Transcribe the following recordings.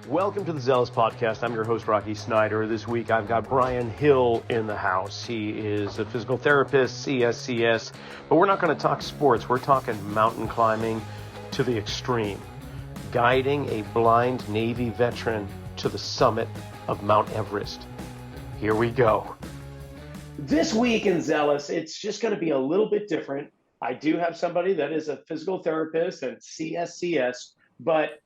Welcome to the Zelos podcast. I'm your host, Rocky Snyder. This week I've got Brian Hill in the house. He is a physical therapist, CSCS, but we're not going to talk sports. We're talking mountain climbing to the extreme, guiding a blind Navy veteran to the summit of Mount Everest. Here we go. This week in Zealous, it's just going to be a little bit different. I do have somebody that is a physical therapist and CSCS, but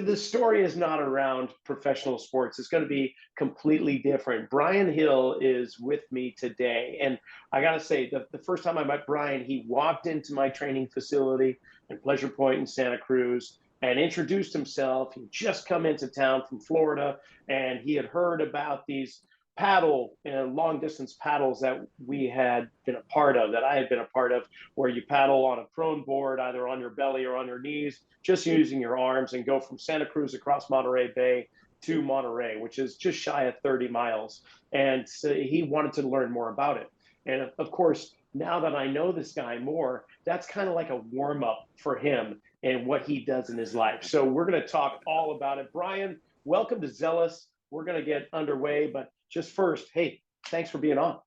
the story is not around professional sports. It's going to be completely different. Brian Hill is with me today. And I got to say, the first time I met Brian, he walked into my training facility in Pleasure Point in Santa Cruz and introduced himself. He'd just come into town from Florida, and he had heard about these long distance paddles that we had been a part of, that I had been a part of, where you paddle on a prone board, either on your belly or on your knees, just using your arms, and go from Santa Cruz across Monterey Bay to Monterey, which is just shy of 30 miles. And so he wanted to learn more about it. And of course, now that I know this guy more, that's kind of like a warm up for him and what he does in his life. So we're going to talk all about it. Brian, welcome to Zealous. We're going to get underway, but just first, hey, thanks for being on.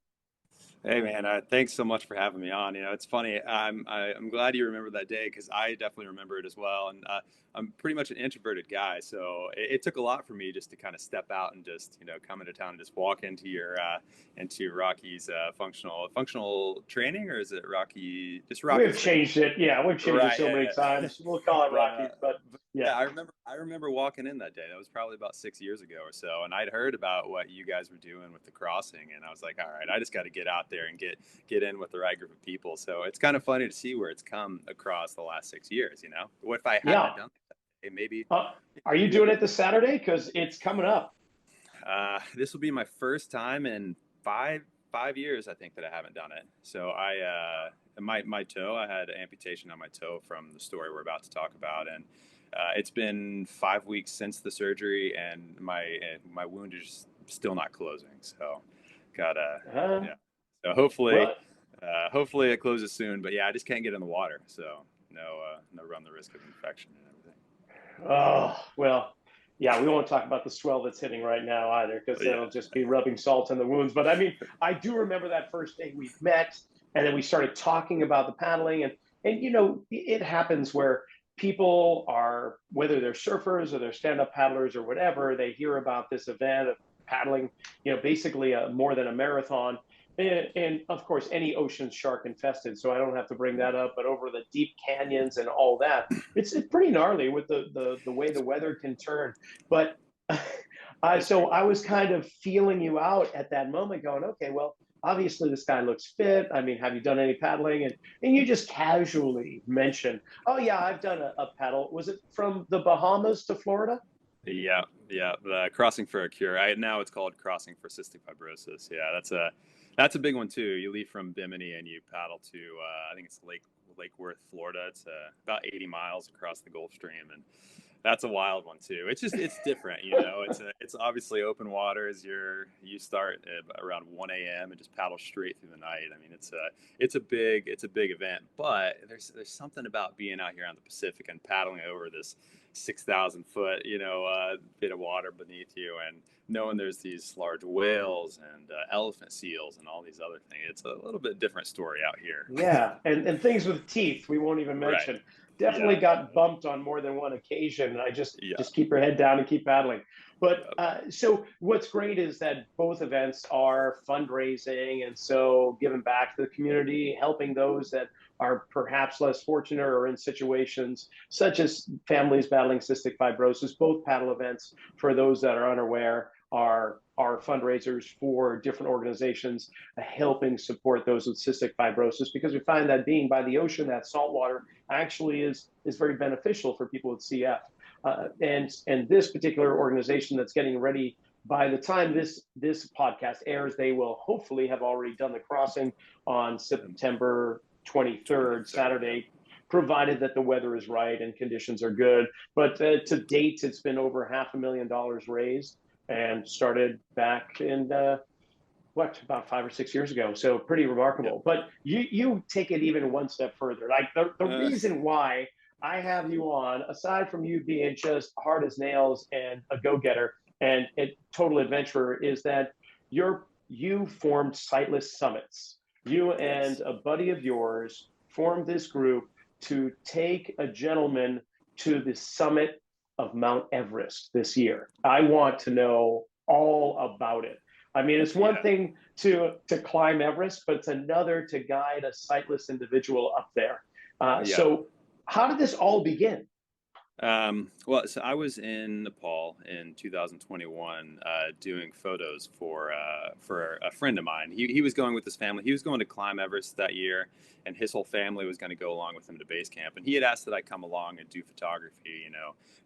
Hey man, thanks so much for having me on. It's funny. I'm glad you remember that day because I definitely remember it as well. And I'm pretty much an introverted guy, so it took a lot for me just to kind of step out and just come into town and just walk into Rocky's functional training, or is it Rocky? Just Rocky. We've changed it. Yeah, we've changed it so many times. We'll call it Rockies, but yeah. I remember walking in that day. That was probably about 6 years ago or so, and I'd heard about what you guys were doing with the crossing, and I was like, all right, I just got to get out there and get in with the right group of people. So it's kind of funny to see where it's come across the last 6 years. What if I hadn't done it? Maybe. Are you doing it this Saturday? Because it's coming up. This will be my first time in five years, I think, that I haven't done it. So my toe, I had an amputation on my toe from the story we're about to talk about, and it's been 5 weeks since the surgery, and my wound is still not closing. So yeah. So hopefully it closes soon. But yeah, I just can't get in the water, so no run the risk of infection and everything. Oh well, yeah, we won't talk about the swell that's hitting right now either, because it'll just be rubbing salt in the wounds. But I mean, I do remember that first day we met, and then we started talking about the paddling, and it happens where people are, whether they're surfers or they're stand-up paddlers or whatever, they hear about this event of paddling, basically more than a marathon. And of course, any ocean's shark infested, so I don't have to bring that up. But over the deep canyons and all that, it's pretty gnarly with the way the weather can turn. But so I was kind of feeling you out at that moment, going, okay, well, obviously this guy looks fit. I mean, have you done any paddling? And you just casually mentioned, oh yeah, I've done a paddle. Was it from the Bahamas to Florida? Yeah. The Crossing for a Cure. Now it's called Crossing for Cystic Fibrosis. Yeah, that's a big one too. You leave from Bimini and you paddle to I think it's Lake Worth, Florida. It's about 80 miles across the Gulf Stream, and that's a wild one too. It's different, It's obviously open waters. You start around 1 a.m. and just paddle straight through the night. I mean, it's a big event, but there's something about being out here on the Pacific and paddling over this 6,000 foot, bit of water beneath you, and knowing there's these large whales and elephant seals and all these other things. It's a little bit different story out here. Yeah, and things with teeth we won't even mention. Right. Definitely got bumped on more than one occasion. I just keep your head down and keep paddling. But so what's great is that both events are fundraising, and so giving back to the community, helping those that are perhaps less fortunate or in situations such as families battling cystic fibrosis. Both paddle events, for those that are unaware, are fundraisers for different organizations helping support those with cystic fibrosis, because we find that being by the ocean, that salt water actually is very beneficial for people with CF. And this particular organization that's getting ready, by the time this podcast airs, they will hopefully have already done the crossing on September 23rd, Saturday, provided that the weather is right and conditions are good. But to date, it's been over $500,000 raised, and started back in about 5 or 6 years ago. So pretty remarkable. But you take it even one step further. Like the reason why I have you on, aside from you being just hard as nails and a go-getter and a total adventurer, is that you formed Sightless Summits. You and Yes. a buddy of yours formed this group to take a gentleman to the summit of Mount Everest this year. I want to know all about it. I mean, it's one Yeah. thing to climb Everest, but it's another to guide a sightless individual up there. Yeah. So how did this all begin? Well, so I was in Nepal in 2021 doing photos for a friend of mine. He was going with his family. He was going to climb Everest that year, and his whole family was going to go along with him to base camp. And he had asked that I come along and do photography,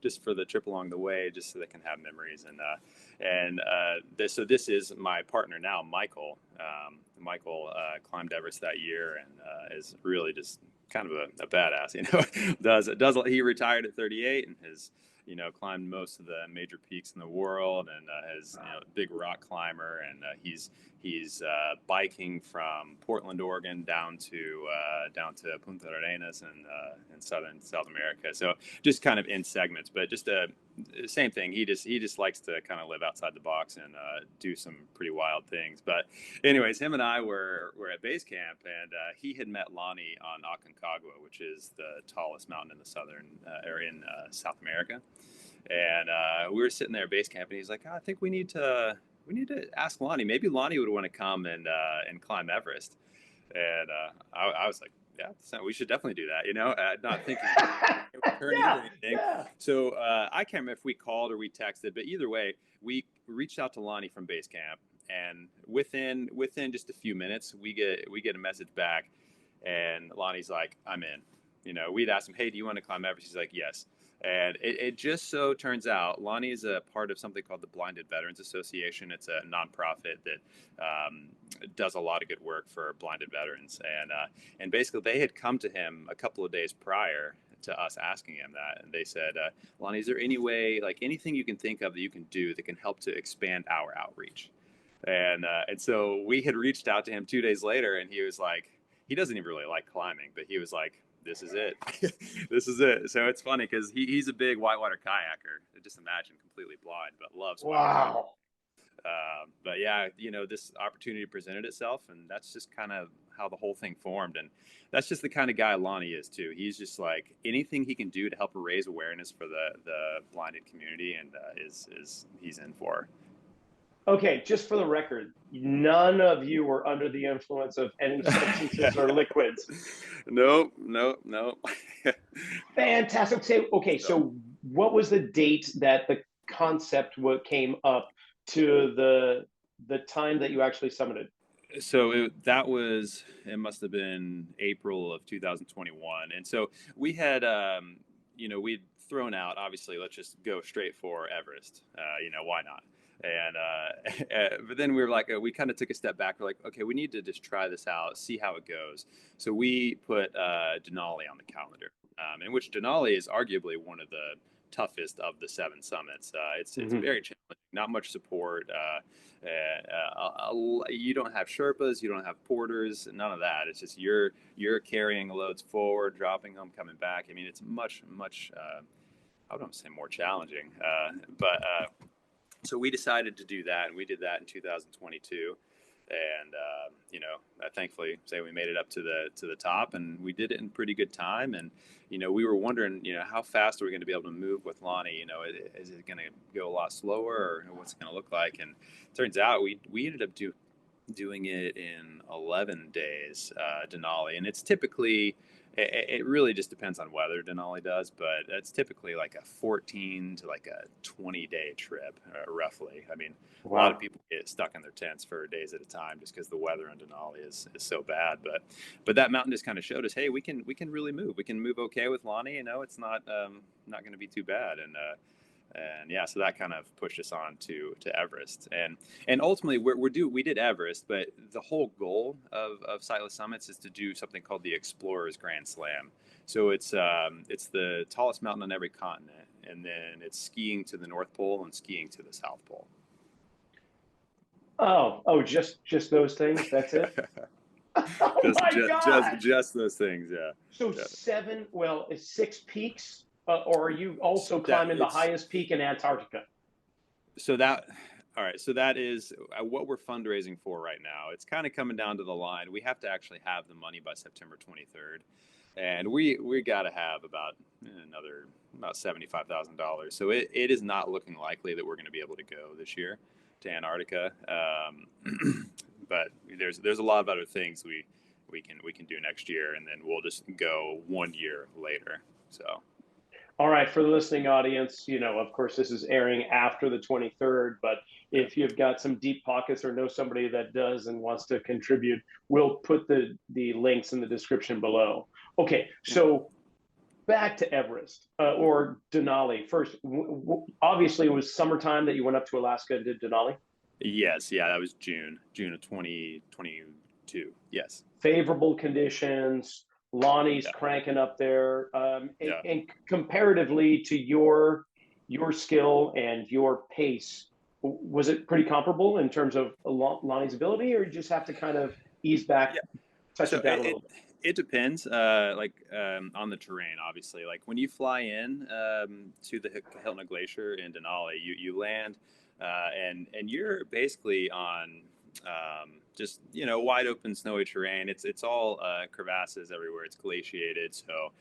just for the trip along the way, just so they can have memories. So this is my partner now, Michael. Michael climbed Everest that year and is really just kind of a badass, he retired at 38 and has climbed most of the major peaks in the world, and has a big rock climber, and he's biking from Portland, Oregon down to Punta Arenas in southern South America. So just kind of in segments, but just same thing. He just likes to kind of live outside the box and do some pretty wild things. But anyways, him and I were at base camp, and he had met Lonnie on Aconcagua, which is the tallest mountain in the South America. And we were sitting there at base camp, and he's like, I think we need to ask Lonnie. Maybe Lonnie would want to come and climb Everest. And I was like, yeah, we should definitely do that. Not thinking returning or anything. Yeah. So I can't remember if we called or we texted, but either way, we reached out to Lonnie from base camp, and within just a few minutes, we get a message back, and Lonnie's like, I'm in. We'd asked him, hey, do you want to climb Everest? He's like, yes. And it just so turns out Lonnie is a part of something called the Blinded Veterans Association. It's a nonprofit that does a lot of good work for blinded veterans. And basically they had come to him a couple of days prior to us asking him that. And they said, Lonnie, is there any way, like anything you can think of that you can do that can help to expand our outreach? And so we had reached out to him 2 days later, and he was like, he doesn't even really like climbing, but he was like, this is it. This is it. So it's funny because he's a big whitewater kayaker. Just imagine, completely blind, but loves whitewater. Wow. But yeah, this opportunity presented itself, and that's just kind of how the whole thing formed. And that's just the kind of guy Lonnie is too. He's just like anything he can do to help raise awareness for the blinded community, and he's in for. Okay, just for the record, none of you were under the influence of any substances or liquids. No. Fantastic. Okay, so what was the date that the concept came up to the time that you actually summited? So it must have been April of 2021. And so we had, we'd thrown out, obviously, let's just go straight for Everest. Why not? And but then we were like, we kind of took a step back. We're like, okay, we need to just try this out, see how it goes. So we put Denali on the calendar, in which Denali is arguably one of the toughest of the 7 summits. It's very challenging, not much support. You don't have Sherpas, you don't have porters, none of that. It's just you're carrying loads forward, dropping them, coming back. I mean, it's much I don't say more challenging, but so we decided to do that, and we did that in 2022. And I thankfully say we made it up to the top, and we did it in pretty good time. And we were wondering, how fast are we going to be able to move with Lonnie? Is it going to go a lot slower, or what's it going to look like? And it turns out we ended up doing it in 11 days, Denali, and it's typically. It really just depends on weather, Denali does, but it's typically like a 14 to like a 20-day trip, roughly. I mean, wow. A lot of people get stuck in their tents for days at a time just because the weather in Denali is so bad. But that mountain just kind of showed us, hey, we can really move. We can move okay with Lonnie. It's not going to be too bad. And yeah, so that kind of pushed us on to Everest, and ultimately we did Everest, but the whole goal of Sightless Summits is to do something called the Explorers Grand Slam. So it's the tallest mountain on every continent, and then it's skiing to the North Pole and skiing to the South Pole. Oh, just those things. That's it. Oh my God. Just those things. Yeah. So Yeah. it's 6 peaks, or are you also That climbing the it's highest peak in Antarctica? so that all right. So that is what we're fundraising for right now. It's kind of coming down to the line. We have to actually have the money by September 23rd, and we got to have another about $75,000. So it is not looking likely that we're going to be able to go this year to Antarctica. But there's a lot of other things we can do next year, and then we'll just go 1 year later. So. All right, for the listening audience, of course, this is airing after the 23rd, but if you've got some deep pockets or know somebody that does and wants to contribute, we'll put the links in the description below. Okay, so back to Everest, or Denali. First, obviously, it was summertime that you went up to Alaska and did Denali. Yes, yeah, that was June of 2022. Yes. Favorable conditions. Lonnie's Yeah. cranking up there, Yeah. and comparatively to your skill and your pace, was it pretty comparable in terms of Lonnie's ability, or you just have to kind of ease back, Yeah. touch So it down a little bit? it depends, on the terrain, obviously. Like when you fly in to the Hilton Glacier in Denali, you land, and you're basically on just wide open snowy terrain. It's all crevasses everywhere. It's glaciated, so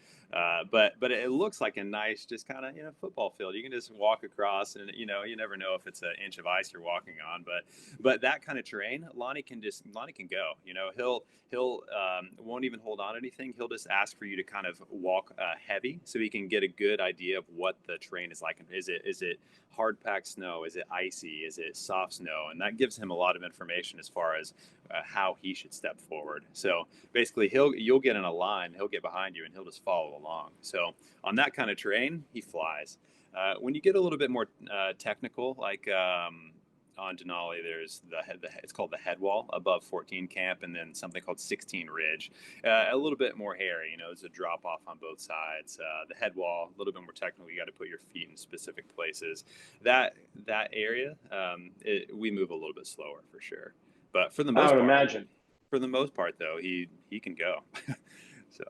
but it looks like a nice just kind of football field. You can just walk across, and you never know if it's an inch of ice you're walking on. But that kind of terrain, Lonnie can go. He'll won't even hold on to anything. He'll just ask for you to kind of walk heavy, so he can get a good idea of what the terrain is like. Is it hard packed snow? Is it icy? Is it soft snow? And that gives him a lot of information as far as how he should step forward. So basically, you'll get in a line, he'll get behind you, and he'll just follow along. So on that kind of terrain, he flies. When you get a little bit more technical, like on Denali, there's it's called the head wall above 14 camp, and then something called 16 ridge. A little bit more hairy, there's a drop off on both sides. The head wall, a little bit more technical. You got to put your feet in specific places. That area, we move a little bit slower for sure. But for the I most would part, imagine. though, he can go. So.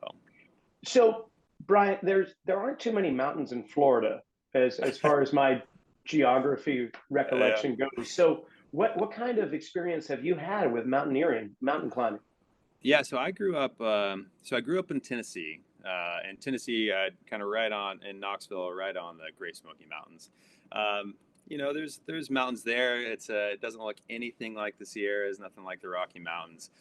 So, Brian, there aren't too many mountains in Florida as far as my geography Yeah. recollection goes. So, what kind of experience have you had with mountaineering, mountain climbing? Yeah, so I grew up. I grew up in Tennessee, kind of right on in Knoxville, right on the Great Smoky Mountains. There's mountains there. It doesn't look anything like the Sierras, nothing like the Rocky Mountains.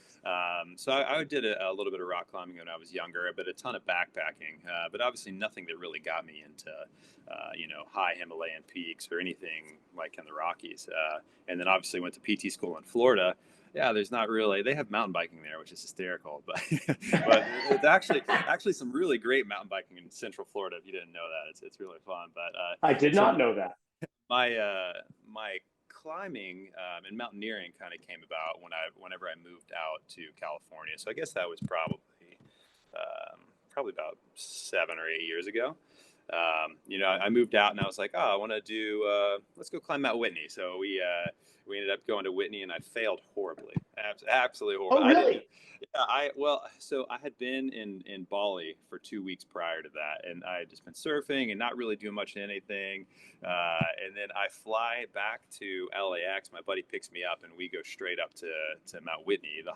So I did a little bit of rock climbing when I was younger, but a ton of backpacking. But obviously nothing that really got me into high Himalayan peaks or anything like in the Rockies. And then obviously went to PT school in Florida. Yeah, there's not really. They have mountain biking there, which is hysterical. But but it's actually some really great mountain biking in Central Florida. If you didn't know that, it's really fun. But I did so not know that. my climbing and mountaineering kind of came about whenever I moved out to California. So I guess that was probably about 7 or 8 years ago. I moved out and I was like, oh, I want to do, let's go climb Mount Whitney. So we ended up going to Whitney, and I failed horribly, absolutely horribly. Oh, really? So I had been in Bali for 2 weeks prior to that, and I had just been surfing and not really doing much of anything. And then I fly back to LAX. My buddy picks me up, and we go straight up to Mount Whitney, the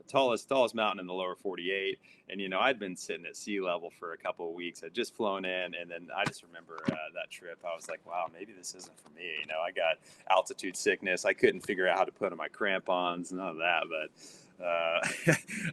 tallest mountain in the lower 48. And I'd been sitting at sea level for a couple of weeks. I'd just flown in, and then I just remember that trip. I was like, wow, maybe this isn't for me. I got altitude sickness. I couldn't figure out how to put on my crampons, none of that. But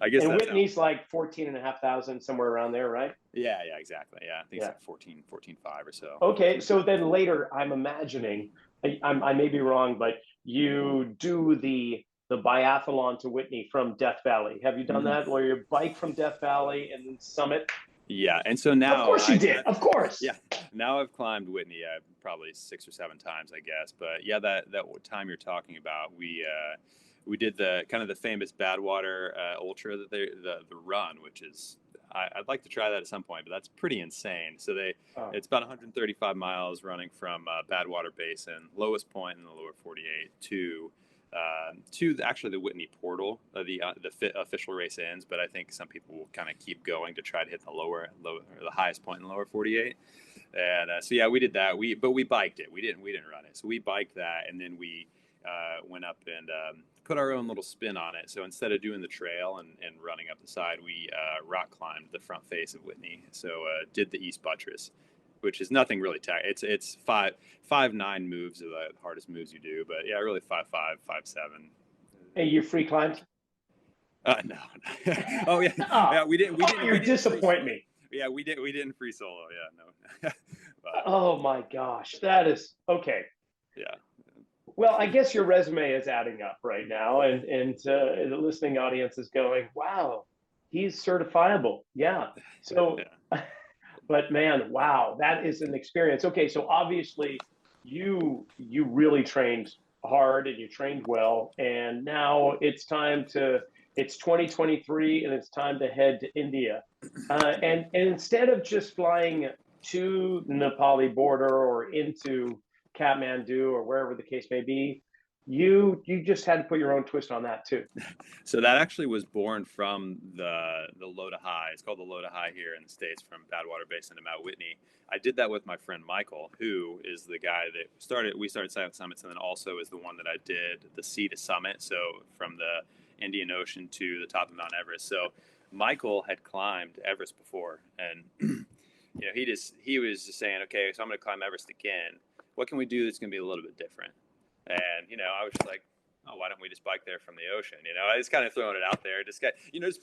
I guess And that's Whitney's like 14,500, somewhere around there, right? yeah, exactly. Yeah, I think it's Yeah. like 14.5 or so. Okay, so then later, I'm imagining, I may be wrong, but you do the biathlon to Whitney from Death Valley. Have you done Mhm. that, where you bike from Death Valley and then summit? Yeah, and so Of now course you did. Of course. yeah, now I've climbed Whitney probably 6 or 7 times, I guess. But yeah, that time you're talking about, we did the kind of the famous Badwater Ultra the run, which is I'd like to try that at some point, but that's pretty insane. So Oh, it's about 135 miles running from Badwater Basin, lowest point in the lower 48, to to actually the Whitney portal. The official race ends, but I think some people will kind of keep going to try to hit or the highest point in the lower 48. And so yeah, we did that. But we biked it. We didn't run it. So we biked that, and then we went up and put our own little spin on it. So instead of doing the trail and running up the side, we rock climbed the front face of Whitney. So did the East Buttress, which is nothing really it's 5'9" moves are the hardest moves you do, but yeah, really 5'5", 5'7". And you free climbed? No. Oh yeah, yeah. We didn't. You disappoint me. Yeah, we didn't free solo. Yeah, no. But, oh my gosh, that is okay. Yeah. Well, I guess your resume is adding up right now, and the listening audience is going, "Wow, he's certifiable." Yeah. So, yeah. but man, wow, that is an experience. Okay, so obviously, you really trained hard and you trained well, and now it's 2023, and it's time to head to India, and instead of just flying to the Nepali border or into Kathmandu or wherever the case may be, you just had to put your own twist on that too. So that actually was born from the Loda High. It's called the Loda High here in the States, from Badwater Basin to Mount Whitney. I did that with my friend Michael, who is the guy that we started Silent Summits, and then also is the one that I did the Sea to Summit. So from the Indian Ocean to the top of Mount Everest. So Michael had climbed Everest before, and he was just saying, okay, so I'm going to climb Everest again. What can we do that's going to be a little bit different? And I was just like, oh, why don't we just bike there from the ocean? I was kind of throwing it out there, just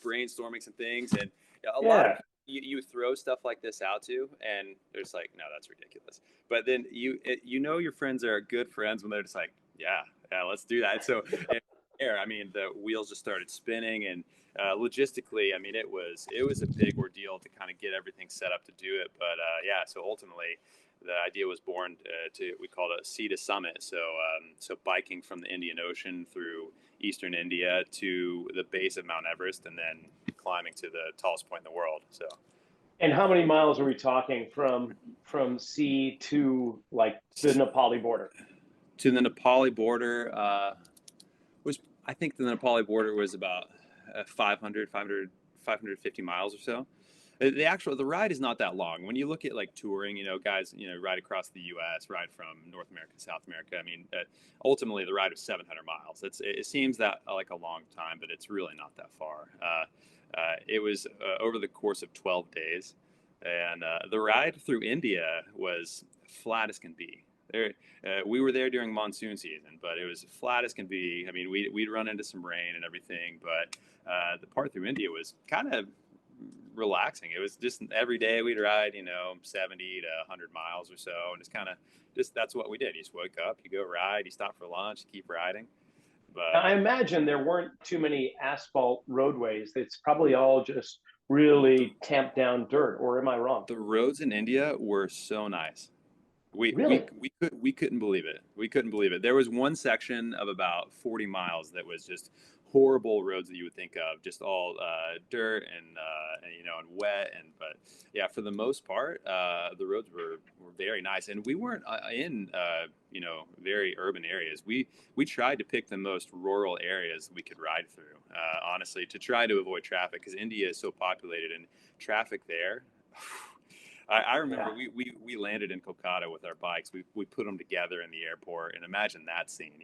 brainstorming some things. And a lot of you throw stuff like this out to, and they're just like, no, that's ridiculous. But then your friends are good friends when they're just like, yeah, let's do that. So the wheels just started spinning, and logistically, it was a big ordeal to kind of get everything set up to do it. But so ultimately, the idea was born we called it a Sea to Summit. So biking from the Indian Ocean through eastern India to the base of Mount Everest, and then climbing to the tallest point in the world. So. And how many miles are we talking from sea to like the Nepali border? To the Nepali border I think the Nepali border was about 550 miles or so. The ride is not that long. When you look at like touring, guys, ride across the U.S., ride from North America to South America. Ultimately the ride was 700 miles. It seems that like a long time, but it's really not that far. It was over the course of 12 days, and the ride through India was flat as can be. We were there during monsoon season, but it was flat as can be. We'd run into some rain and everything, but the part through India was kind of relaxing. It was just every day we'd ride, 70 to 100 miles or so, and it's kind of that's what we did. You just wake up, you go ride, you stop for lunch, you keep riding. But I imagine there weren't too many asphalt roadways. It's probably all just really tamped down dirt, or am I wrong? The roads in India were so nice. We couldn't believe it. We couldn't believe it. There was one section of about 40 miles that was just horrible roads that you would think of, just all dirt and wet. But yeah, for the most part, the roads were very nice, and we weren't in very urban areas. We tried to pick the most rural areas we could ride through, honestly, to try to avoid traffic, because India is so populated, and traffic there. I remember we landed in Kolkata with our bikes. We put them together in the airport, and imagine that scene.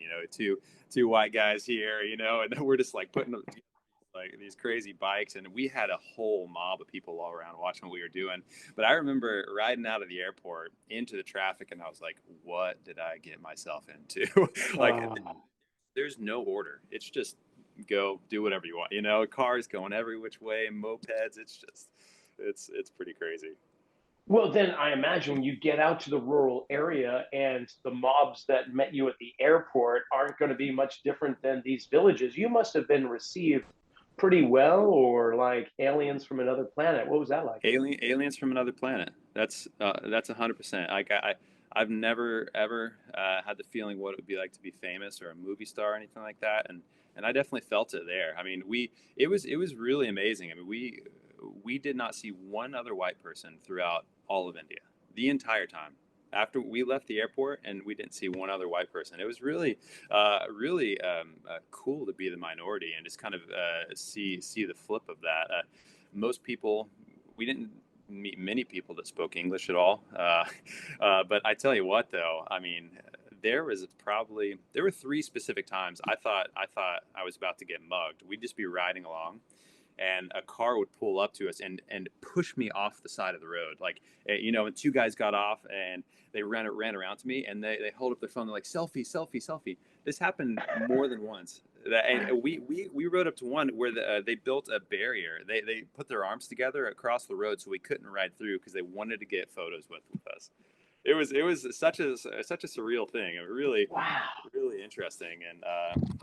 Two white guys here, and we're just like putting like these crazy bikes, and we had a whole mob of people all around watching what we were doing. But I remember riding out of the airport into the traffic, and I was like, "What did I get myself into?" There's no order. It's just go do whatever you want. Cars going every which way, mopeds. It's pretty crazy. Well, then I imagine when you get out to the rural area, and the mobs that met you at the airport aren't going to be much different than these villages. You must have been received pretty well, or like aliens from another planet. What was that like? Aliens from another planet. That's 100%. I've never ever had the feeling what it would be like to be famous or a movie star or anything like that, and I definitely felt it there. It was really amazing. We did not see one other white person throughout all of India the entire time. after we left the airport, and we didn't see one other white person. It was really, cool to be the minority and just kind of see the flip of that. Most people, we didn't meet many people that spoke English at all. But I tell you what, though, I mean, there were three specific times I thought I was about to get mugged. We'd just be riding along, and a car would pull up to us and push me off the side of the road. Like, and two guys got off and they ran around to me, and they hold up their phone. They're like, selfie, selfie, selfie. This happened more than once. And we rode up to one where they built a barrier. They put their arms together across the road so we couldn't ride through because they wanted to get photos with us. It was such a surreal thing. Really, Wow. really interesting. And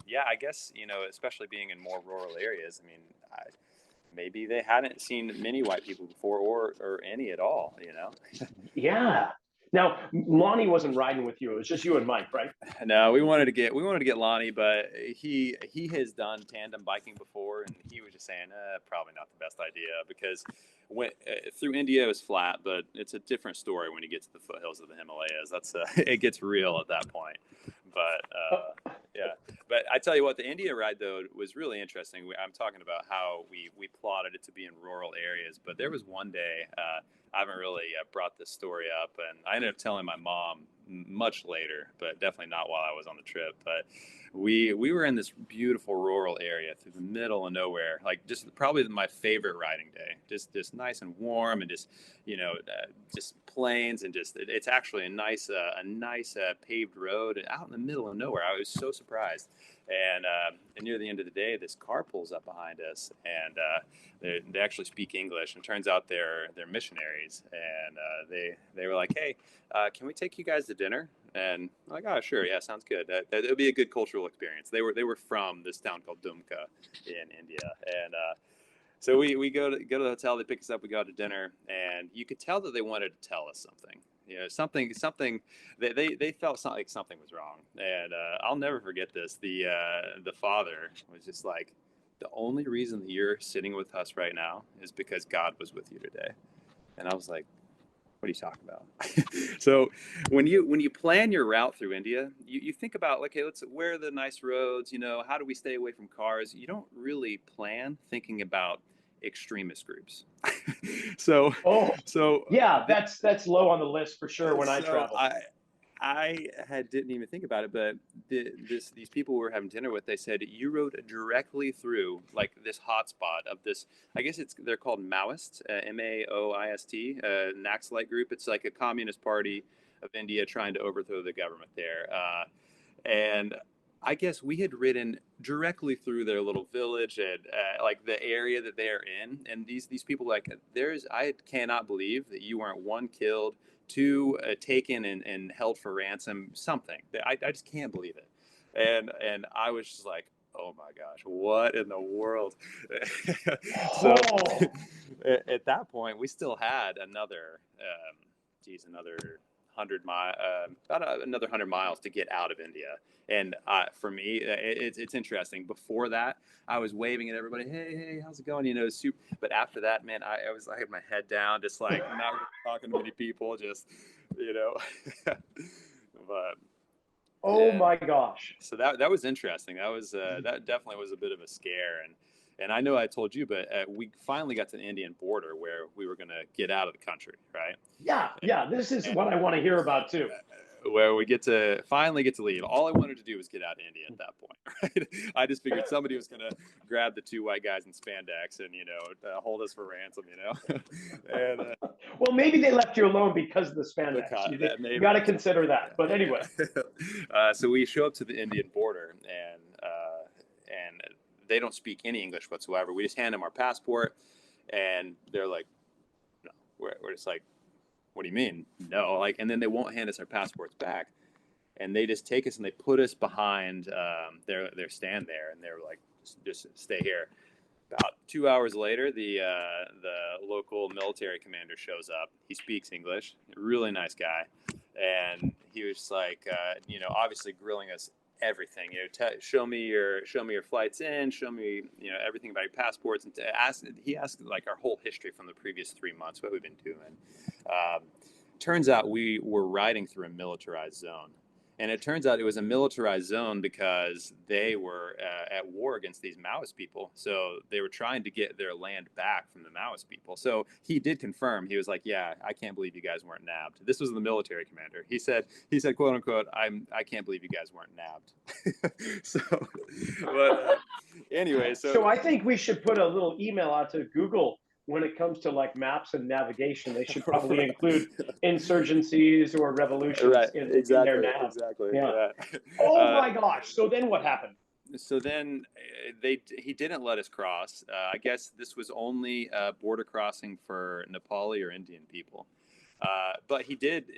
yeah, I guess, especially being in more rural areas, I mean, maybe they hadn't seen many white people before, or any at all. Yeah. Now, Lonnie wasn't riding with you. It was just you and Mike, right? No, we wanted to get Lonnie, but he has done tandem biking before, and he was just saying probably not the best idea because through India it was flat, but it's a different story when you get to the foothills of the Himalayas. That's it gets real at that point. But yeah, but I tell you what, the India ride though was really interesting. I'm talking about how we plotted it to be in rural areas, but there was one day. I haven't really brought this story up, and I ended up telling my mom much later, but definitely not while I was on the trip. But we were in this beautiful rural area through the middle of nowhere, like just probably my favorite riding day. Just nice and warm, and just just plains, and just it's actually a nice paved road out in the middle of nowhere. I was so surprised. And near the end of the day, this car pulls up behind us, and they actually speak English. And turns out they're missionaries, and they were like, "Hey, can we take you guys to dinner?" And I'm like, "Oh, sure, yeah, sounds good. It'll be a good cultural experience." They were from this town called Dumka in India, and so we go to the hotel. They pick us up. We go out to dinner, and you could tell that they wanted to tell us something. Something they felt like something was wrong. And I'll never forget this. The father was just like, the only reason that you're sitting with us right now is because God was with you today. And I was like, what are you talking about? So when you plan your route through India, you think about, like, okay, where are the nice roads? How do we stay away from cars? You don't really plan thinking about extremist groups. so Oh, so yeah, that's low on the list for sure when I so travel. I didn't even think about it, but these people we were having dinner with, they said you rode directly through like this hotspot of this. I guess they're called Maoists, Maoist, Naxalite group. It's like a communist party of India trying to overthrow the government there. And I guess we had ridden directly through their little village and like the area that they're in. And these people, like, I cannot believe that you weren't, one, killed, two, taken and held for ransom, something. I just can't believe it. And I was just like, oh my gosh, what in the world? So Oh, at that point, we still had another, another 100 another 100 miles to get out of India. And for me, it's interesting. Before that, I was waving at everybody, hey, how's it going? Super. But after that, man, I had my head down, just like not really talking to many people, just. But oh yeah, my gosh. so that was interesting. That definitely was a bit of a scare. And I know I told you, but we finally got to the Indian border where we were going to get out of the country, right? Yeah, this is And what I want to hear about too. where we finally get to leave. All I wanted to do was get out of India at that point, right? I just figured somebody was going to grab the two white guys in spandex and, hold us for ransom, and Well, maybe they left you alone because of the spandex. You maybe got to that's consider that. But anyway. So we show up to the Indian border, and they don't speak any English whatsoever. We just hand them our passport, and they're like, no. We're just like, what do you mean? No, like, and then they won't hand us our passports back, and they just take us and they put us behind their stand there, and they're like, just stay here. About 2 hours later, the local military commander shows up. He speaks English, really nice guy, and he was just like, obviously grilling us everything. Show me your flights in, show me everything about your passports, and he asked like our whole history from the previous 3 months, what we've been doing. turns out we were riding through a militarized zone. And it turns out it was a militarized zone because they were at war against these Maoist people. So they were trying to get their land back from the Maoist people. So he did confirm. He was like, "Yeah, I can't believe you guys weren't nabbed." This was the military commander. He said, "quote unquote, I can't believe you guys weren't nabbed." So, but anyway, So I think we should put a little email out to Google when it comes to like maps and navigation. They should probably include insurgencies or revolutions right, in their exactly, nav. exactly. Yeah. Yeah. Oh my gosh. So then what happened? So then he didn't let us cross. I guess this was only a border crossing for Nepali or Indian people. But he did.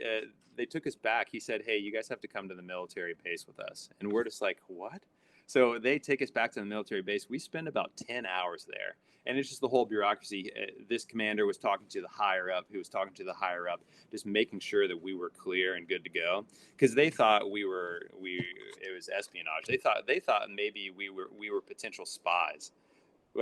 They took us back. He said, "Hey, you guys have to come to the military base with us." And we're just like, "What?" So they take us back to the military base. We spend about 10 hours there. And it's just the whole bureaucracy. This commander was talking to the higher up, who was talking to the higher up, just making sure that we were clear and good to go. Because they thought it was espionage. They thought maybe we were potential spies.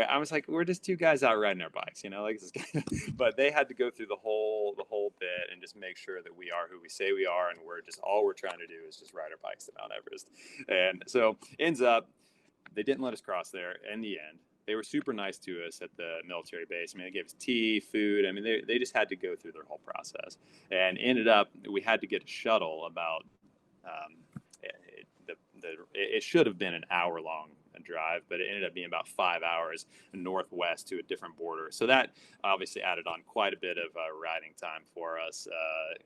I was like, we're just two guys out riding our bikes, like this guy. But they had to go through the whole bit and just make sure that we are who we say we are, and all we're trying to do is just ride our bikes to Mount Everest. And so ends up, they didn't let us cross there in the end. They were super nice to us at the military base. I mean, they gave us tea, food. I mean, they just had to go through their whole process, and ended up we had to get a shuttle about. It should have been an hour long drive, but it ended up being about 5 hours northwest to a different border. So that obviously added on quite a bit of riding time for us.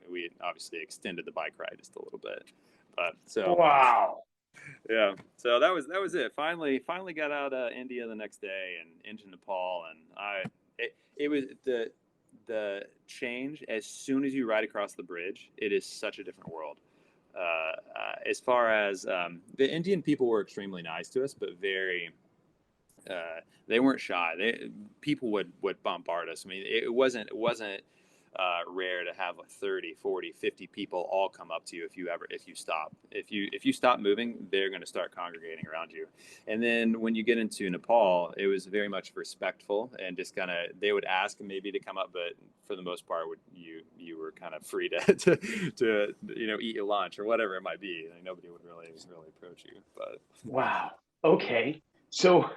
We obviously extended the bike ride just a little bit, but so Wow. yeah. So that was it. Finally got out of India the next day and into Nepal, and it was the change as soon as you ride across the bridge. It is such a different world. As far as the Indian people were extremely nice to us, but they weren't shy. People would bombard us. I mean, it wasn't rare to have 30, 40, 50 people all come up to you if you stop. If you stop moving, they're going to start congregating around you. And then when you get into Nepal, it was very much respectful and just kind of they would ask maybe to come up, but for the most part, you were kind of free to eat your lunch or whatever it might be. Like, nobody would really approach you. But Wow. Okay. So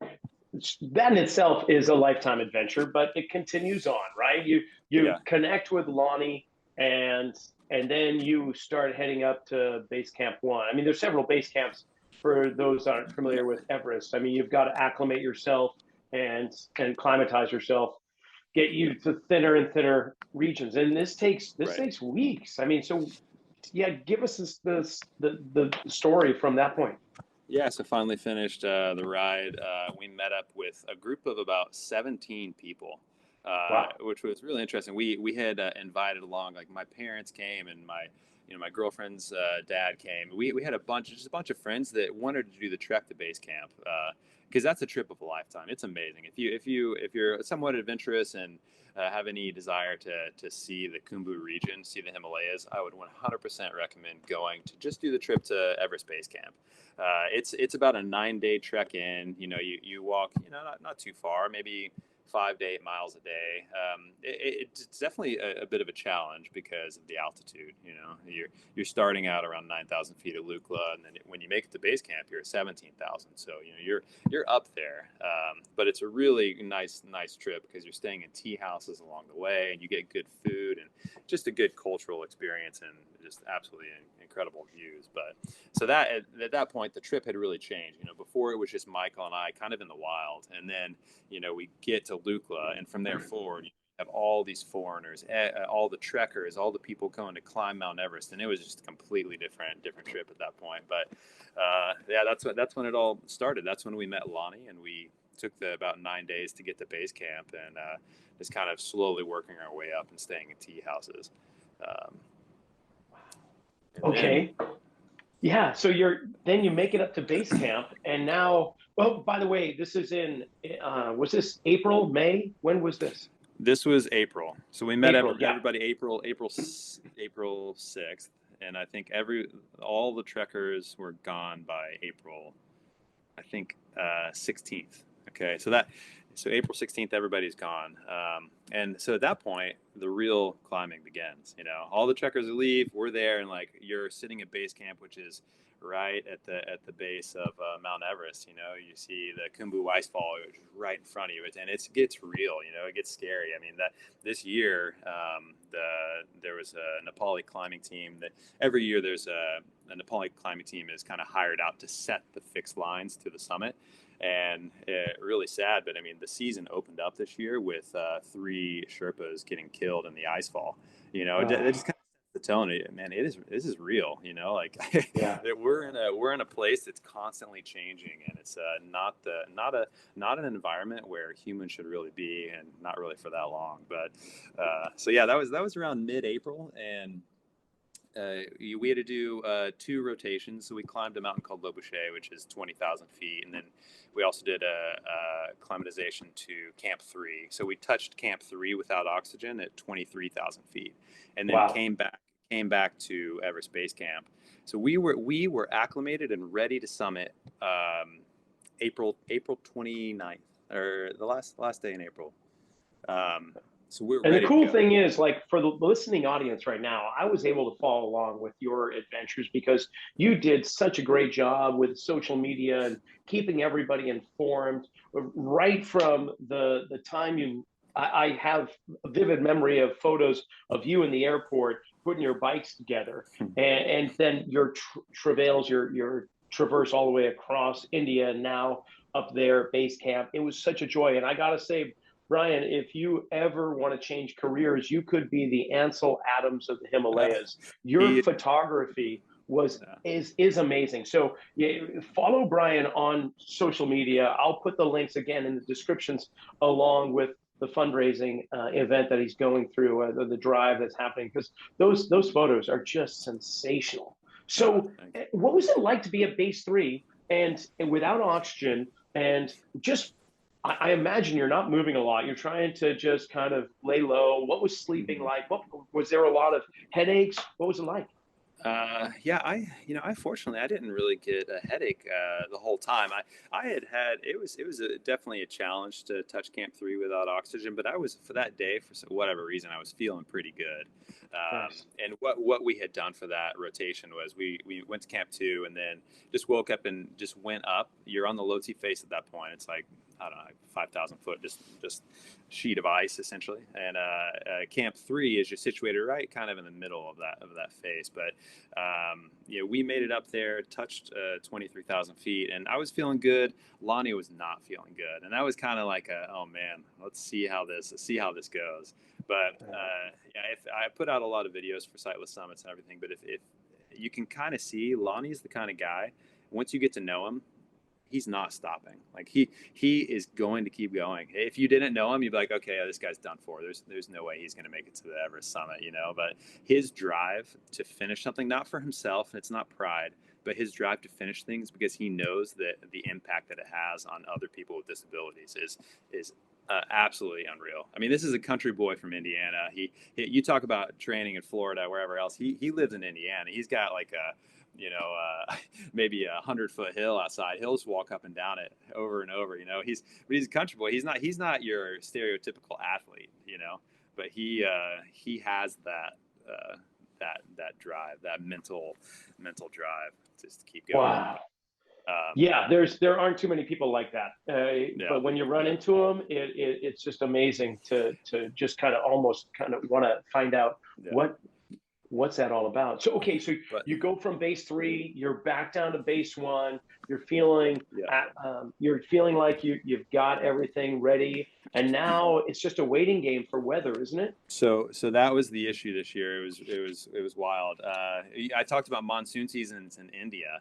that in itself is a lifetime adventure, but it continues on, right? You yeah. connect with Lonnie, and then you start heading up to base camp one. I mean, there's several base camps for those that aren't familiar with Everest. I mean, you've got to acclimate yourself and climatize yourself, get you to thinner and thinner regions, and this takes Right. weeks. I mean, so yeah, give us the story from that point. Yeah, so finally finished the ride. We met up with a group of about 17 people, Wow. which was really interesting. We had invited along, like my parents came and my girlfriend's dad came. We had a bunch of friends that wanted to do the trek to base camp because that's a trip of a lifetime. It's amazing if you're somewhat adventurous and have any desire to see the Khumbu region, see the Himalayas, I would 100% recommend going to just do the trip to Everest Base Camp. It's about a 9-day trek in. You walk, not too far, maybe 5 to 8 miles a day. It's definitely a bit of a challenge because of the altitude. You're starting out around 9,000 feet at Lukla, and then when you make it to base camp, you're at 17,000. So you're up there. But it's a really nice trip because you're staying in tea houses along the way, and you get good food and just a good cultural experience and just absolutely incredible views. But so that at that point, the trip had really changed. Before it was just Michael and I kind of in the wild, and then we get to Lukla, and from there forward, you have all these foreigners, all the trekkers, all the people going to climb Mount Everest, and it was just a completely different trip at that point. But yeah, that's when it all started. That's when we met Lonnie, and we took about 9 days to get to base camp, and just kind of slowly working our way up and staying in tea houses. Okay. Yeah, so then you make it up to base camp, and now. Well, by the way, this is was this April, May? When was this? This was April. So we met April, yeah. everybody April 6th, and I think all the trekkers were gone by April, I think 16th. Okay, so So April 16th, everybody's gone. And so at that point, the real climbing begins. You know, all the trekkers leave. We're there, and like you're sitting at base camp, which is right at the base of Mount Everest. You know, you see the Khumbu Icefall, which is right in front of you, and it gets real. You know, it gets scary. I mean, that this year, there was a Nepali climbing team that every year there's a Nepali climbing team is kind of hired out to set the fixed lines to the summit. And really sad, but I mean, the season opened up this year with 3 Sherpas getting killed in the icefall. You know, it just kind of sets the tone. Man, this is real. You know, like Yeah. that we're in a place that's constantly changing, and it's not an environment where humans should really be, and not really for that long. But so yeah, that was around mid-April, and we had to do 2 rotations. So we climbed a mountain called Lobuche, which is 20,000 feet. And then we also did a climatization to Camp 3. So we touched Camp 3 without oxygen at 23,000 feet, and then came back to Everest Base Camp. So we were acclimated and ready to summit April 29th, or the last day in April. So we're And ready the cool to go. thing is, like, for the listening audience right now, I was able to follow along with your adventures because you did such a great job with social media and keeping everybody informed right from the time you. I have a vivid memory of photos of you in the airport putting your bikes together, and then your travails, your traverse all the way across India, and now up there, base camp. It was such a joy, and I gotta say, Brian, if you ever want to change careers, you could be the Ansel Adams of the Himalayas. Your He, photography is amazing. So yeah, follow Brian on social media. I'll put the links again in the descriptions along with the fundraising event that he's going through, the drive that's happening, because those photos are just sensational. So, what was it like to be at base 3 and without oxygen and just I imagine you're not moving a lot. You're trying to just kind of lay low. What was sleeping like? What was there a lot of headaches? What was it like? Yeah, I fortunately I didn't really get a headache the whole time. I had it was definitely a challenge to touch Camp 3 without oxygen, but I was for that day for whatever reason I was feeling pretty good. Nice. And what we had done for that rotation was we went to Camp 2 and then just woke up and just went up. You're on the Lhotse face at that point. It's like I don't know, 5,000 foot, just sheet of ice essentially. And Camp 3 is just situated right kind of in the middle of that face. But we made it up there, touched 23,000 feet, and I was feeling good. Lonnie was not feeling good, and that was kind of like oh man, let's see how this goes. But if I put out a lot of videos for Sightless summits and everything, but if you can kind of see, Lonnie's the kind of guy. Once you get to know him, he's not stopping. Like he is going to keep going. If you didn't know him, you'd be like, okay, this guy's done for. There's no way he's going to make it to the Everest summit, you know. But his drive to finish something, not for himself, and it's not pride, but his drive to finish things because he knows that the impact that it has on other people with disabilities is absolutely unreal. I mean, this is a country boy from Indiana. You talk about training in Florida, wherever else. He lives in Indiana. He's got like a maybe 100-foot hill outside. He'll just walk up and down it over and over. You know, he's a country boy. He's not your stereotypical athlete. You know, but he has that drive, that mental drive just to keep going. Wow. Yeah, there aren't too many people like that. But when you run into them, it's just amazing to just kind of almost kind of want to find out what's that all about. So okay, so you go from base 3, you're back down to base 1. You're feeling like you've got everything ready, and now it's just a waiting game for weather, isn't it? So that was the issue this year. It was wild. I talked about monsoon seasons in India.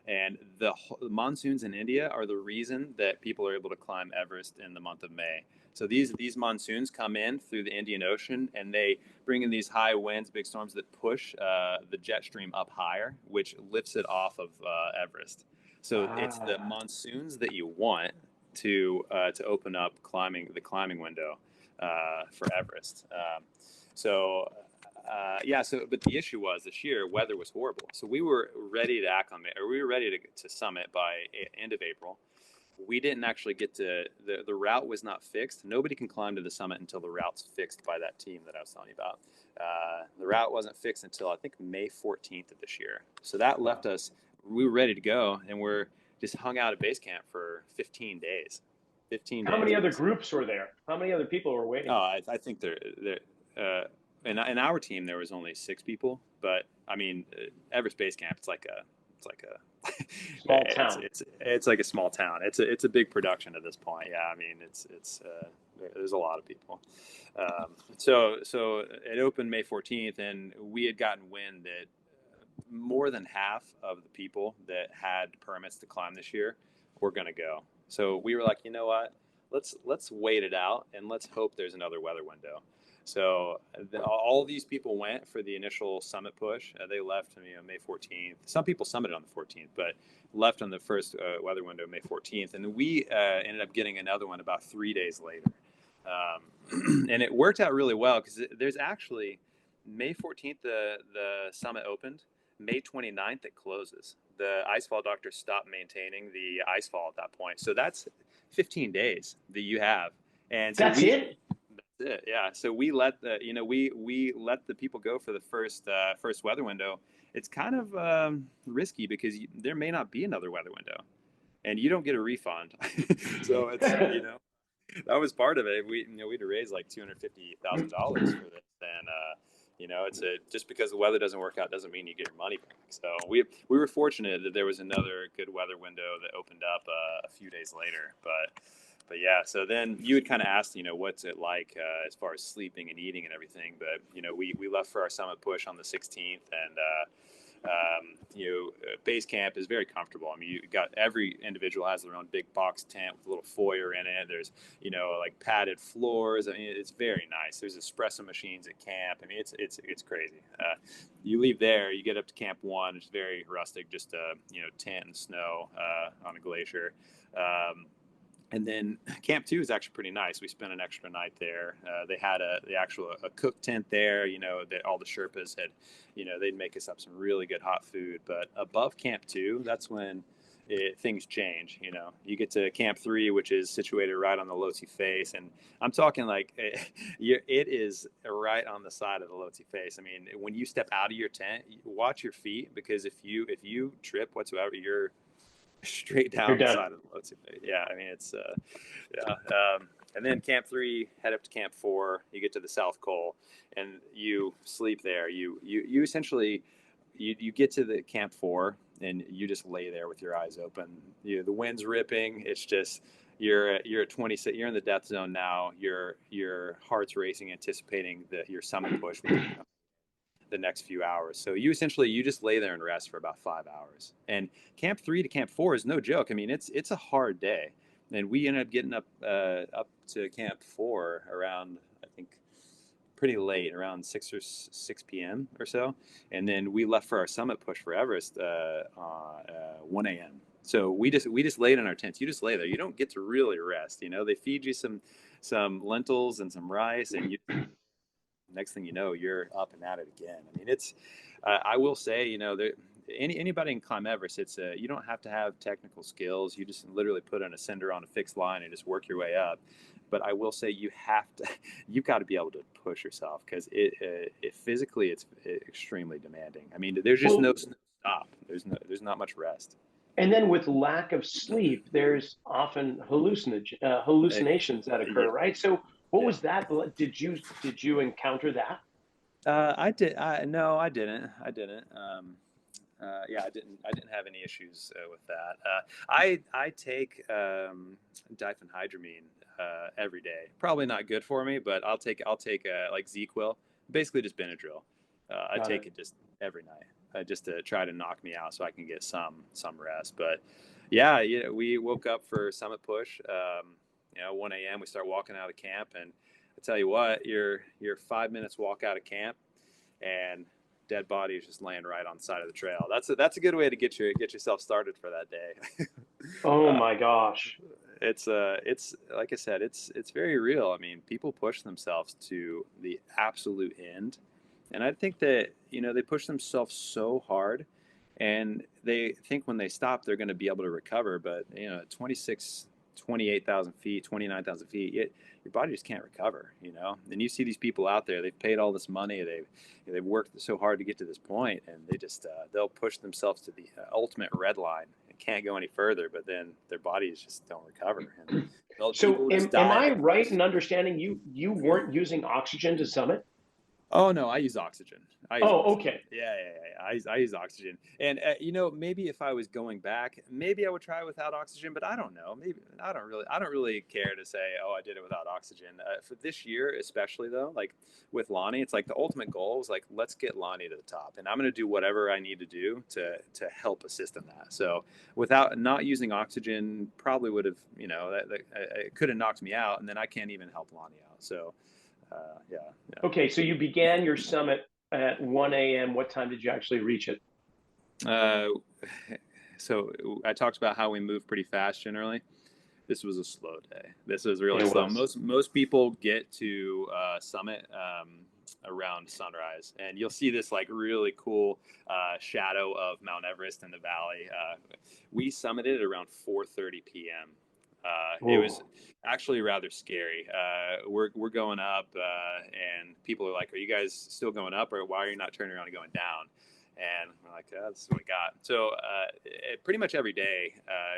And the monsoons in India are the reason that people are able to climb Everest in the month of May. So these monsoons come in through the Indian Ocean, and they bring in these high winds, big storms that push the jet stream up higher, which lifts it off of Everest. So it's the monsoons that you want to open up the climbing window for Everest. But the issue was this year, weather was horrible. So we were ready to acclimate, or we were ready to summit by end of April. we didn't actually get to the route was not fixed. Nobody can climb to the summit until the route's fixed by that team that I was telling you about. The route wasn't fixed until I think May 14th of this year. So that left us. We were ready to go, and we're just hung out at base camp for 15 days. 15 How days. many other groups were there? How many other people were waiting? Oh, I think in our team there was only 6 people, but I mean, Everest Base Camp, it's like a Small town. it's like a small town. It's a big production at this point. Yeah, I mean, there's a lot of people. So it opened May 14th, and we had gotten wind that more than half of the people that had permits to climb this year were going to go. So we were like, you know what? Let's wait it out, and let's hope there's another weather window. So all these people went for the initial summit push. They left, May 14th. Some people summited on the 14th, but left on the first weather window, May 14th. And we ended up getting another one about 3 days later. And it worked out really well because there's actually May 14th, the summit opened. May 29th, it closes. The icefall doctors stopped maintaining the icefall at that point. So that's 15 days that you have. And so That's it? That's it. Yeah. So we let we let the people go for the first weather window. It's kind of risky because there may not be another weather window, and you don't get a refund. So it's that was part of it. We'd raised like $250,000 for this, and it's just because the weather doesn't work out doesn't mean you get your money back. So we were fortunate that there was another good weather window that opened up a few days later, but yeah, so then you had kind of asked, what's it like as far as sleeping and eating and everything. But, we left for our summit push on the 16th, and, base camp is very comfortable. I mean, you got every individual has their own big box tent with a little foyer in it. There's, like padded floors. I mean, it's very nice. There's espresso machines at camp. I mean, it's crazy. You leave there, you get up to Camp 1. It's very rustic, just tent and snow on a glacier. And then Camp 2 is actually pretty nice. We spent an extra night there. They had a cook tent there, that all the Sherpas had, they'd make us up some really good hot food. But above Camp 2, that's when things change. You get to Camp 3, which is situated right on the Lhotse face. And I'm talking like it is right on the side of the Lhotse face. I mean, when you step out of your tent, watch your feet, because if you trip whatsoever, you're straight down the side of the Lhotse face. Yeah, I mean, it's and then Camp 3, head up to Camp 4. You get to the South Col, and you sleep there. You essentially you get to the Camp 4, and you just lay there with your eyes open. The wind's ripping. It's just you're at 26. You're in the death zone now. Your heart's racing, anticipating your summit push the next few hours. So you just lay there and rest for about 5 hours. And Camp 3 to Camp 4 is no joke. I mean, it's a hard day. And we ended up getting up to Camp 4 around, I think, pretty late, around 6 p.m. or so. And then we left for our summit push for Everest 1 a.m. So we just laid in our tents. You just lay there. You don't get to really rest. They feed you some lentils and some rice, and next thing you know, you're up and at it again. I mean, I will say, anybody can climb Everest. It's you don't have to have technical skills. You just literally put an ascender on a fixed line and just work your way up. But I will say you've got to be able to push yourself, because it physically it's extremely demanding. I mean, there's just no stop. There's not much rest. And then with lack of sleep, there's often hallucinations that occur, right? So what was that? Did you encounter that? I did. No, I didn't. I didn't. Yeah, I didn't have any issues with that. I take diphenhydramine every day. Probably not good for me, but I'll take like ZQuil, basically just Benadryl. I take it just every night, just to try to knock me out so I can get some rest. But yeah, we woke up for summit push. 1 a.m. we start walking out of camp, and I tell you what, you're 5 minutes walk out of camp, and dead body is just laying right on the side of the trail. That's a good way to get yourself started for that day. Oh my gosh. It's like I said, it's very real. I mean, people push themselves to the absolute end, and I think that they push themselves so hard and they think when they stop they're going to be able to recover, but 28,000 feet, 29,000 feet, your body just can't recover, and you see these people out there, they've paid all this money, they've worked so hard to get to this point, and they just they'll push themselves to the ultimate red line and can't go any further, but then their bodies just don't recover, and So people just am die I in the right course. in understanding you weren't using oxygen to summit? Oh no, I use oxygen. I use Oh, oxygen. okay. Yeah. I use oxygen. And maybe if I was going back, maybe I would try without oxygen. But I don't know. Maybe I don't really care to say, oh, I did it without oxygen. For this year, especially though, like with Lonnie, it's like the ultimate goal is like, let's get Lonnie to the top, and I'm going to do whatever I need to do to help assist in that. So without not using oxygen, probably would have, it could have knocked me out, and then I can't even help Lonnie out. So. Yeah, yeah. Okay, so you began your summit at 1 a.m. What time did you actually reach it? Uh, so I talked about how we move pretty fast generally. This was a slow day. This was really It slow. was. Most people get to summit around sunrise, and you'll see this like really cool shadow of Mount Everest in the valley. We summited around 4:30 p.m. It was Oh, actually rather scary. We're going up, and people are like, "Are you guys still going up, or why are you not turning around and going down?" And we're like, this is what we got. So pretty much every day,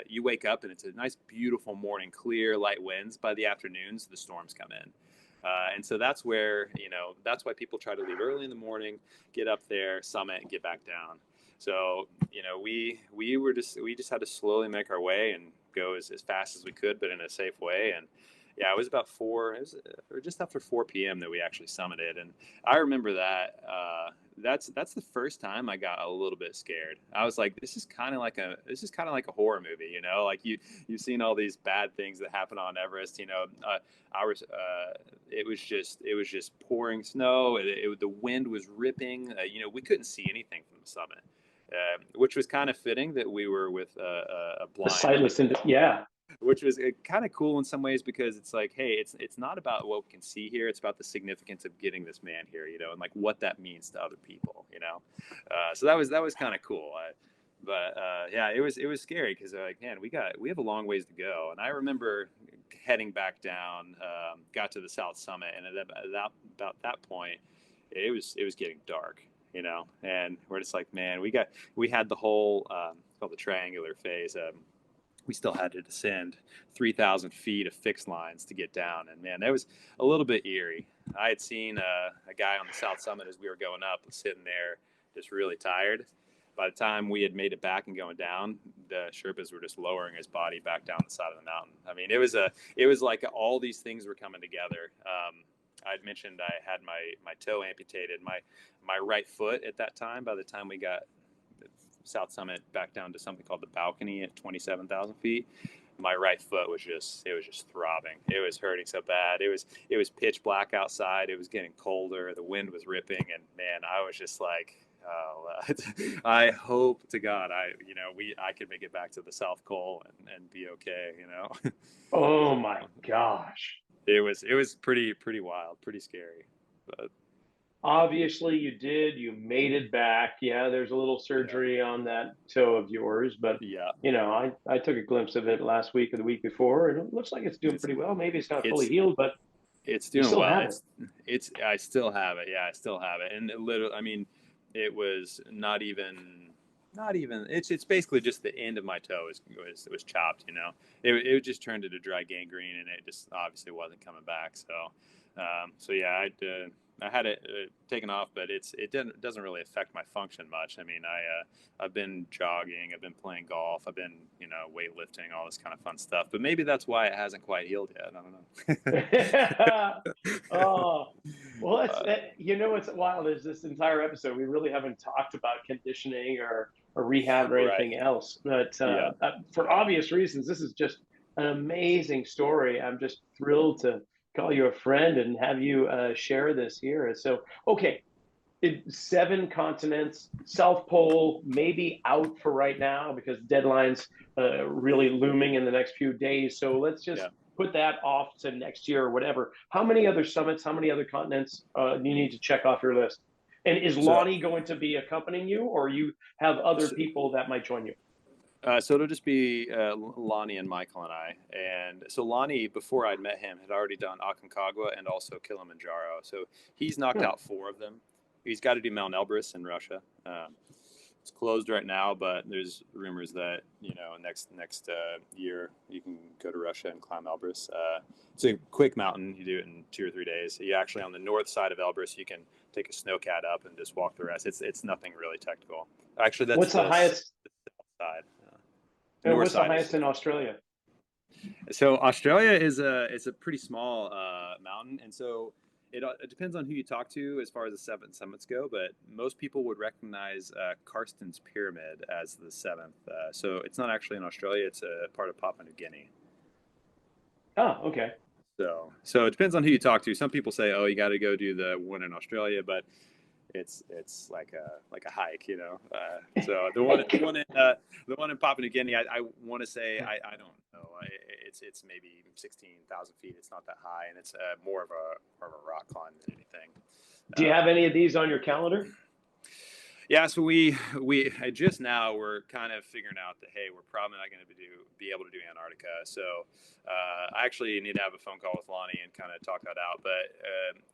you wake up and it's a nice, beautiful morning, clear, light winds. By the afternoons, the storms come in. And so that's where, that's why people try to leave early in the morning, get up there, summit, and get back down. So, we just had to slowly make our way and go as fast as we could, but in a safe way. And yeah, it was about or just after 4 p.m. that we actually summited. And I remember that, that's the first time I got a little bit scared. I was like, this is kind of like a horror movie, like you've seen all these bad things that happen on Everest, I was, it was just pouring snow. The wind was ripping, we couldn't see anything from the summit. Which was kind of fitting that we were with a the blind, sightless, yeah. which was kind of cool in some ways, because it's like, hey, it's not about what we can see here, it's about the significance of getting this man here, and like what that means to other people, so that was kind of cool. But yeah, it was scary, because like, man, we have a long ways to go. And I remember heading back down, got to the south summit, and at about that point, it was getting dark, and we're just like, man, we had the whole called the triangular phase. We still had to descend 3,000 feet of fixed lines to get down. And man, that was a little bit eerie. I had seen a guy on the south summit as we were going up, sitting there just really tired. By the time we had made it back and going down, the Sherpas were just lowering his body back down the side of the mountain. I mean, it was like all these things were coming together. I'd mentioned I had my toe amputated, my right foot at that time. By the time we got South Summit back down to something called the balcony at 27,000 feet, my right foot was just throbbing. It was hurting so bad. It was pitch black outside. It was getting colder. The wind was ripping, and man, I was just like, oh, I hope to God I could make it back to the South Pole and be okay. Oh my So gosh. it was pretty wild, pretty scary, but Obviously, you did. You made it back. Yeah, there's a little yeah, surgery on that toe of yours, but yeah. I took a glimpse of it last week or the week before, and it looks like it's doing It's pretty well. Maybe it's not fully it's healed, but it's you doing still well. have it. It's I still have it. Yeah, I still have it. And it literally, I mean, it was not even. It's basically just the end of my toe was chopped. It just turned into dry gangrene, and it just obviously wasn't coming back. So yeah, I had it taken off, but it doesn't really affect my function much. I mean, I've been jogging, I've been playing golf, I've been weightlifting, all this kind of fun stuff. But maybe that's why it hasn't quite healed yet. I don't know. Oh, well, uh, what's wild is this entire episode we really haven't talked about conditioning or rehab or right. anything else. But Yeah. for obvious reasons, this is just an amazing story. I'm just thrilled to call you a friend and have you share this here. So, okay, 7 continents, South Pole maybe out for right now because deadlines really looming in the next few days. So let's just Yeah. put that off to next year or whatever. How many other summits, how many other continents do you need to check off your list? And is So, Lonnie going to be accompanying you, or you have other so, people that might join you? so it'll just be Lonnie and Michael and I. And so Lonnie, before I'd met him, had already done Aconcagua and also Kilimanjaro. So he's knocked Hmm. out 4 of them. He's got to do Mount Elbrus in Russia. It's closed right now, but there's rumors that next year you can go to Russia and climb Elbrus. It's a quick mountain. You do it in 2 or 3 days. You actually on the north side of Elbrus, you can take a snowcat up and just walk the rest. It's nothing really technical. Actually, that's What's the the highest? side. The And north what's the side is highest in Australia? so Australia is a pretty small mountain, and so it depends on who you talk to as far as the 7 summits go. But most people would recognize Karsten's Pyramid as the 7th. So it's not actually in Australia; it's a part of Papua New Guinea. Oh, okay. So it depends on who you talk to. Some people say, "Oh, you got to go do the one in Australia," but it's like a hike, you know. So the one in Papua New Guinea, I want to say I don't know. It's maybe 16,000 feet. It's not that high, and it's more of a rock climb than anything. Do you have any of these on your calendar? Yeah, so we just now we're kind of figuring out that hey, we're probably not going to be able to do Antarctica. So I actually need to have a phone call with Lonnie and kind of talk that out. But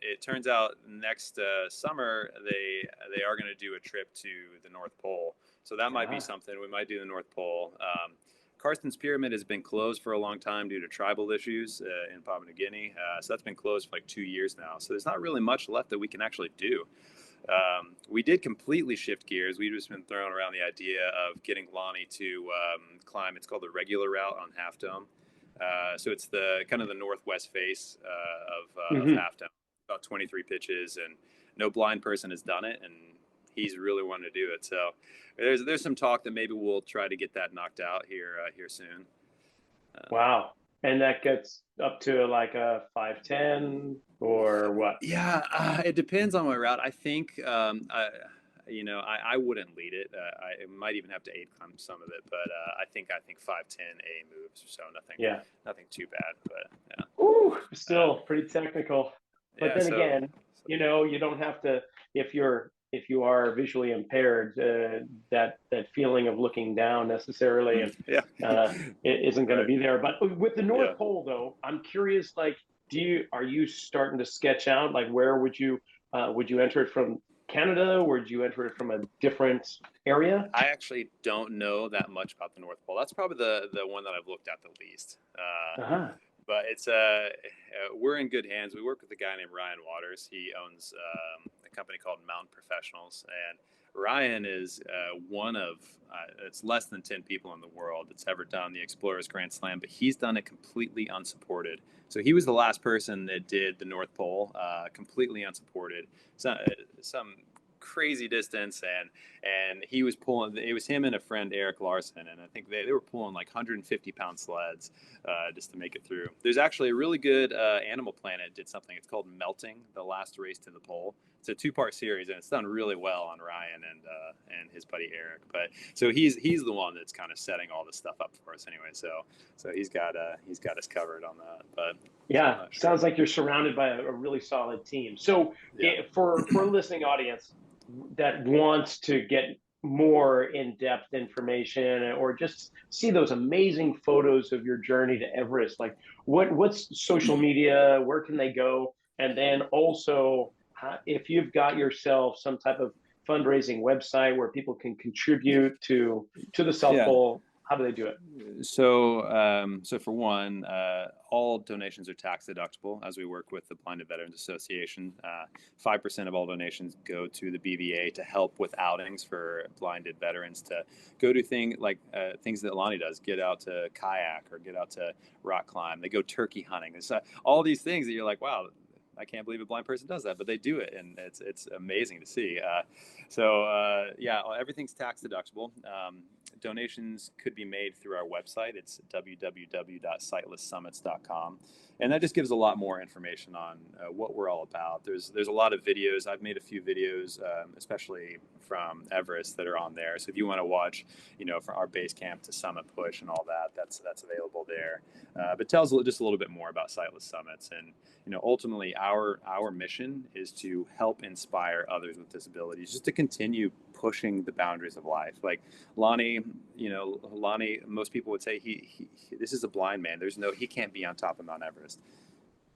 it turns out next summer they are going to do a trip to the North Pole. So that might be Ah, something. We might do the North Pole. Karsten's Pyramid has been closed for a long time due to tribal issues in Papua New Guinea. So that's been closed for like 2 years now. So there's not really much left that we can actually do. We did completely shift gears. We've just been throwing around the idea of getting Lonnie to climb. It's called the regular route on Half Dome. So it's the kind of the northwest face of hmm. Half Dome, about 23 pitches, and no blind person has done it, and he's really wanting to do it. So there's some talk that maybe we'll try to get that knocked out here soon. Wow. And that gets up to like a 510 or what? Yeah, it depends on my route. I think, I wouldn't lead it. I might even have to aid climb some of it, but I think 510 A moves, so Yeah. nothing too bad. But yeah, Ooh, uh, still pretty technical. But yeah. then So again, you don't have to if you are visually impaired, that feeling of looking down necessarily and yeah, it isn't going to right, be there. But with the yeah. North Pole, though, I'm curious. Like, are you starting to sketch out like where would you enter it from Canada? Or would you enter it from a different area? I actually don't know that much about the North Pole. That's probably the one that I've looked at the least. Uh-huh. But we're in good hands. We work with a guy named Ryan Waters. He owns a company called Mountain Professionals, and Ryan is one of it's less than 10 people in the world that's ever done the Explorers Grand Slam, but he's done it completely unsupported. So he was the last person that did the North Pole completely unsupported. Some crazy distance, and he was pulling. It was him and a friend, Eric Larson, and I think they were pulling like 150-pound sleds just to make it through. There's actually a really good Animal Planet did something. It's called Melting: The Last Race to the Pole. It's a 2-part series, and it's done really well on Ryan and his buddy Eric. But so he's the one that's kind of setting all this stuff up for us anyway. So he's got us covered on that. But so I'm Yeah, not sure. sounds like you're surrounded by a really solid team. So, Yeah. for a listening audience that wants to get more in-depth information or just see those amazing photos of your journey to Everest, like what's social media? Where can they go? And then also, if you've got yourself some type of fundraising website where people can contribute to the South Yeah. Pole, how do they do it? So for one, all donations are tax deductible as we work with the Blinded Veterans Association. 5% of all donations go to the BVA to help with outings for blinded veterans to go do things that Lonnie does, get out to kayak or get out to rock climb. They go turkey hunting. There's all these things that you're like, wow, I can't believe a blind person does that, but they do it, and it's amazing to see. Yeah, everything's tax deductible. donations could be made through our website. It's www.sightlesssummits.com. And that just gives a lot more information on what we're all about. There's a lot of videos. I've made a few videos, especially from Everest, that are on there. So if you want to watch, from our base camp to summit push and all that, that's available there. But tells just a little bit more about Sightless Summits. And ultimately, our mission is to help inspire others with disabilities, just to continue pushing the boundaries of life. Like Lonnie, most people would say he this is a blind man. He can't be on top of Mount Everest.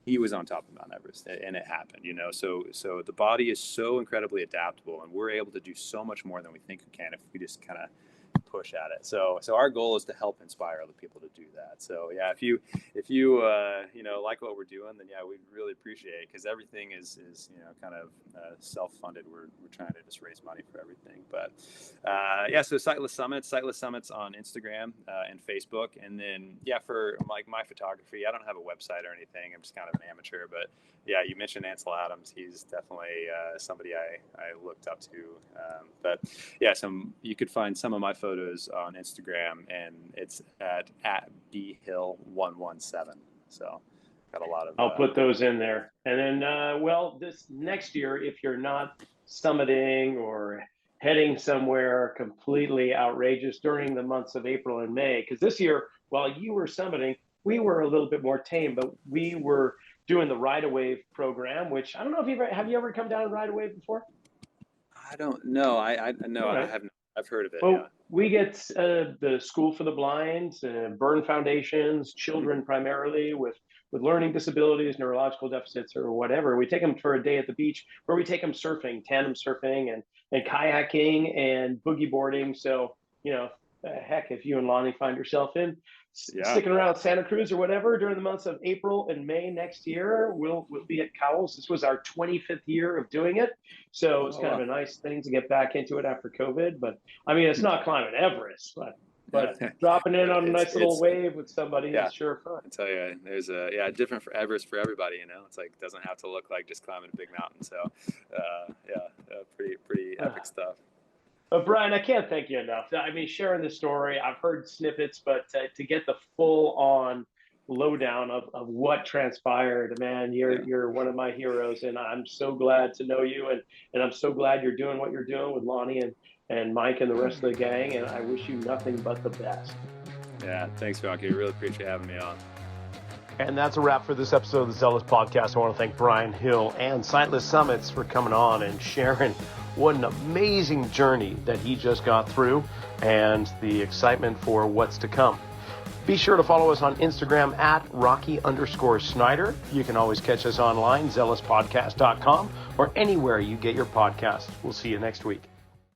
He was on top of Mount Everest, and it happened. So the body is so incredibly adaptable, and we're able to do so much more than we think we can if we just kind of push at it. So our goal is to help inspire other people to do that. So yeah, if you like what we're doing, then yeah, we'd really appreciate it, because everything is kind of self-funded. We're trying to just raise money for everything. But so Sightless Summits on Instagram and Facebook. And then for like my photography, I don't have a website or anything. I'm just kind of an amateur. But yeah, you mentioned Ansel Adams. He's definitely somebody I looked up to. But yeah, you could find some of my photos on Instagram, and it's at bhill117. So got a lot of. I'll put those in there. And then, this next year, if you're not summiting or heading somewhere completely outrageous during the months of April and May, because this year, while you were summiting, we were a little bit more tame, but we were doing the Ride a Wave program, which I don't know if have you ever come down and Ride a Wave before? I don't know. I know. Right. I haven't. I've heard of it. Well, yeah. We get the School for the Blind, burn foundations, children primarily with learning disabilities, neurological deficits, or whatever. We take them for a day at the beach, where we take them surfing, tandem surfing, and kayaking and boogie boarding. So, heck, if you and Lonnie find yourself sticking around Santa Cruz or whatever during the months of April and May next year, we'll be at Cowles. This was our 25th year of doing it. So it's kind of a nice thing to get back into it after COVID. But I mean, it's not climbing Everest, but dropping in on a nice little wave with somebody is sure fun. I tell you, there's different for Everest for everybody. It's like, it doesn't have to look like just climbing a big mountain. So pretty epic stuff. But Brian, I can't thank you enough. I mean, sharing the story, I've heard snippets, but to get the full-on lowdown of what transpired, man, you're one of my heroes, and I'm so glad to know you, and I'm so glad you're doing what you're doing with Lonnie and Mike and the rest of the gang, and I wish you nothing but the best. Yeah, thanks, Rocky. Really appreciate having me on. And that's a wrap for this episode of the Zelos Podcast. I want to thank Brian Hill and Sightless Summits for coming on and sharing what an amazing journey that he just got through, and the excitement for what's to come. Be sure to follow us on Instagram at Rocky_Snyder. You can always catch us online, zealospodcast.com, or anywhere you get your podcasts. We'll see you next week.